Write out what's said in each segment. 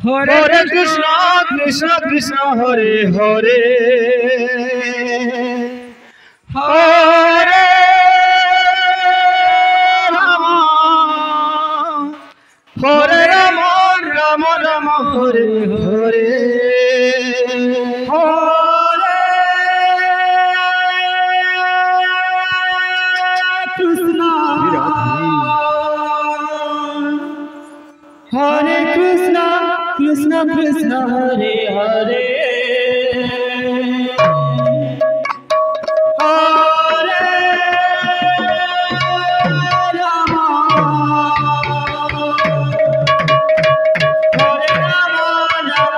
हरे कृष्णा कृष्णा कृष्णा हरे हरे हरे राम राम राम हरे हरे हरे कृष्णा कृष्णा कृष्णा हरे हरे हरे राम राम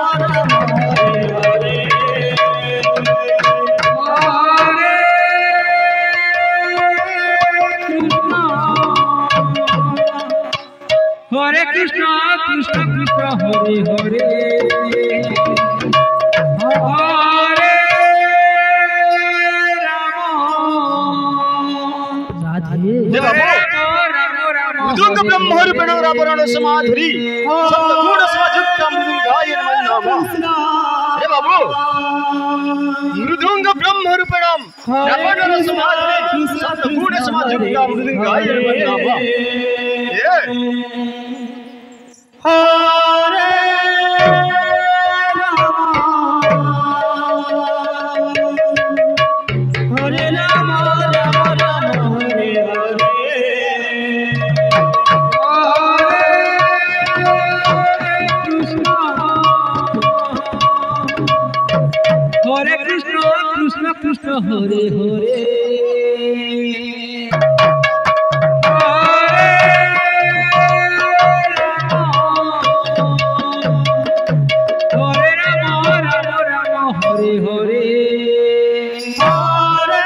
हरे हरे हरे कृष्णा कृष्णा कृष्णा हरे हरे हरे राम दुर्ग ब्रह्मरूपिण रावण समाधुरी सप्तगुण समयुक्तम गायन नाम। हे बाबू मृदुंग ब्रह्मरूपिणम रावण समाधुरी सप्तगुण समयुक्तम गायन नाम। हरे राम राम राम हरे हरे हरे कृष्ण कृष्ण कृष्ण हरे हरे हरे राम राम राम हरे हरे हरे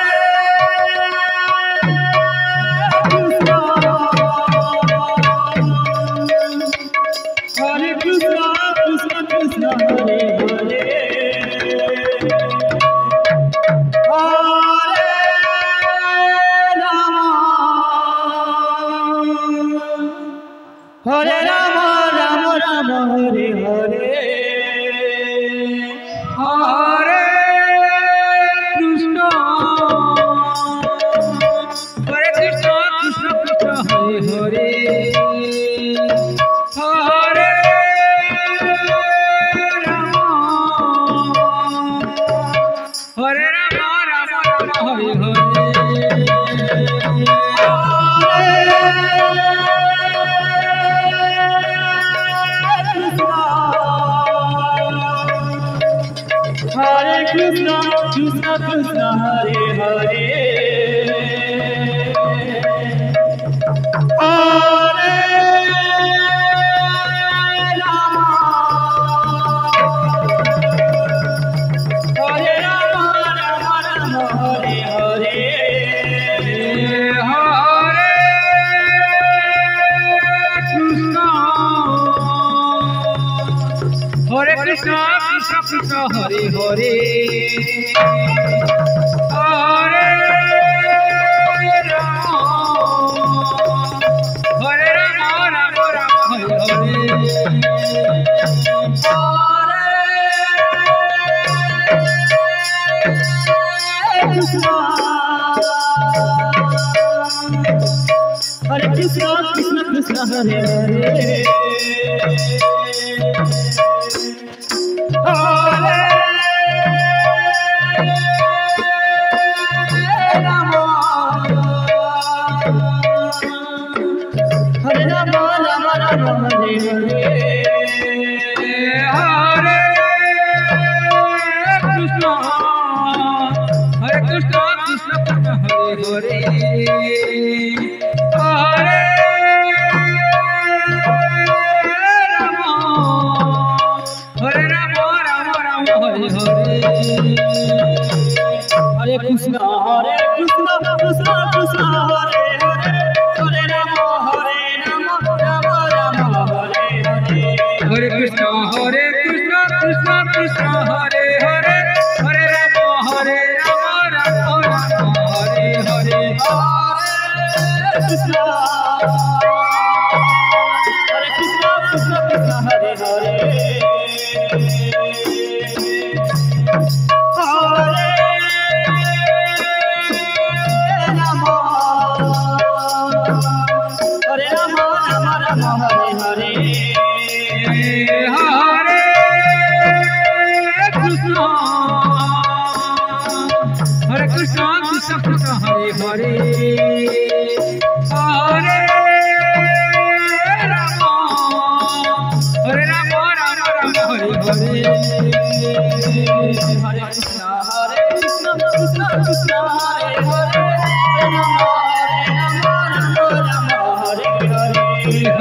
कृष्ण कृष्ण कृष्ण हरे हरे हरे राम राम हरे हरे हरे कृष्णा कृष्णा कृष्णा हरे हरे हरे राम राम राम हरे हरे हरे कृष्णा हरे Krishna Krishna Krishna Hare Hare Hare Ram Ram Ram Hare Hare Hare Krishna Krishna Krishna Hare Hare Hare Ram Ram Ram Hare Hare Hare Krishna Krishna Krishna Hare Hare Hare Ram Ram Hare Hare Hare Krishna Krishna Krishna Hare Hare Hare Ram Ram Ram Hare Hare Hare Krishna Krishna Krishna Hare Hare Hare Ram Ram Ram Hare Hare Hare Krishna Krishna Krishna Hare Hare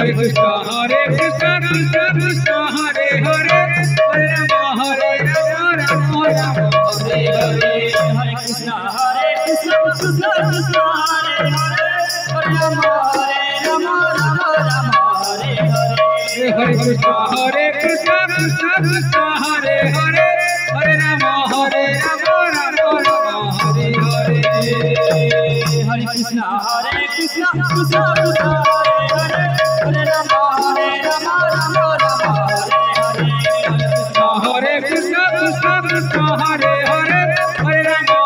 Hare Krishna Krishna Krishna Hare Hare Hare Rama Rama Rama Hare Hare Hare Krishna Krishna Krishna Hare Hare Hare Rama Rama Rama Hare Hare Hare Krishna Krishna Krishna Hare Hare Hare Rama Rama Rama Hare Hare Hare Krishna Krishna Krishna Hare Hare Hare Rama Rama Rama Hare Hare Hare Krishna Krishna Krishna Hare Hare Hare Rama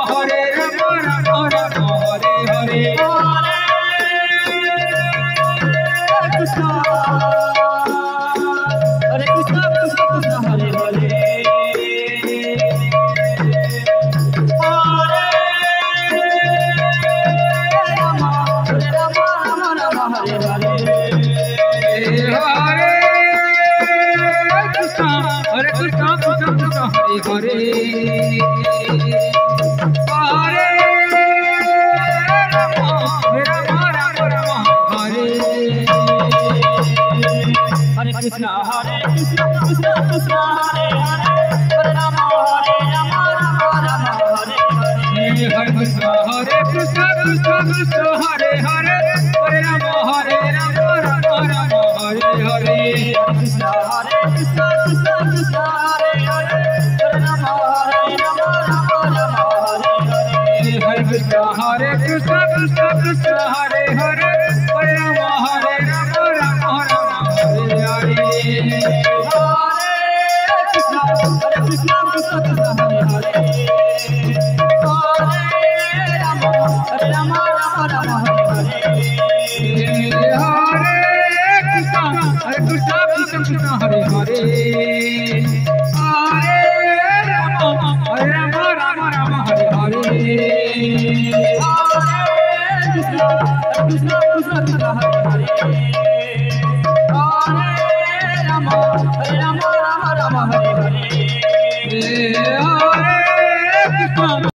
Rama Rama Hare Hare Krishna Hare Krishna Krishna Krishna Hare Hare Hare Krishna Krishna Krishna Hare Hare Hare Rama Rama Rama Hare Hare Krishna Krishna Krishna Hare Hare Hare Rama Rama Rama Hare Hare Hare Krishna Krishna Krishna Hare Hare Hare Rama Rama Rama Hare Hare Krishna Krishna Krishna Hare Hare Hare Rama Rama Rama Hare Hare Hare Krishna Krishna Krishna Hare Hare Hare Rama Rama Rama Hare Hare Krishna Krishna Krishna Hare Hare Hare Rama Rama Hare Hare Hare Krishna Krishna Hare Hare Hare Rama Rama Hare Hare Krishna Krishna Hare Hare